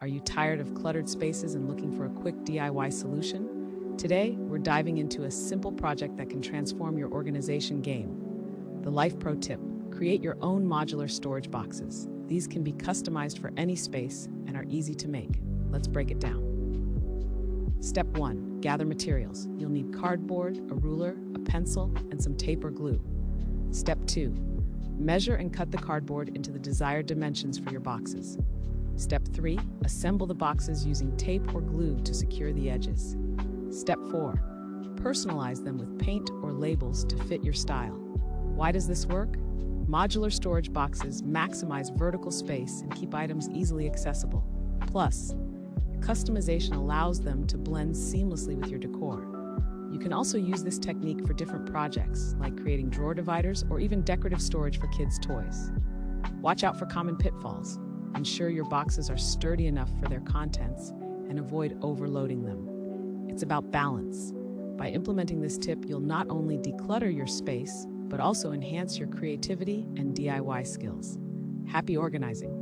Are you tired of cluttered spaces and looking for a quick DIY solution? Today, we're diving into a simple project that can transform your organization game. The Life Pro tip: create your own modular storage boxes. These can be customized for any space and are easy to make. Let's break it down. Step 1. Gather materials. You'll need cardboard, a ruler, a pencil, and some tape or glue. Step 2. Measure and cut the cardboard into the desired dimensions for your boxes. Step 3. Assemble the boxes using tape or glue to secure the edges. Step 4. Personalize them with paint or labels to fit your style. Why does this work? Modular storage boxes maximize vertical space and keep items easily accessible. Plus, customization allows them to blend seamlessly with your decor. You can also use this technique for different projects, like creating drawer dividers or even decorative storage for kids' toys. Watch out for common pitfalls. Ensure your boxes are sturdy enough for their contents and avoid overloading them. It's about balance. By implementing this tip, you'll not only declutter your space, but also enhance your creativity and DIY skills. Happy organizing!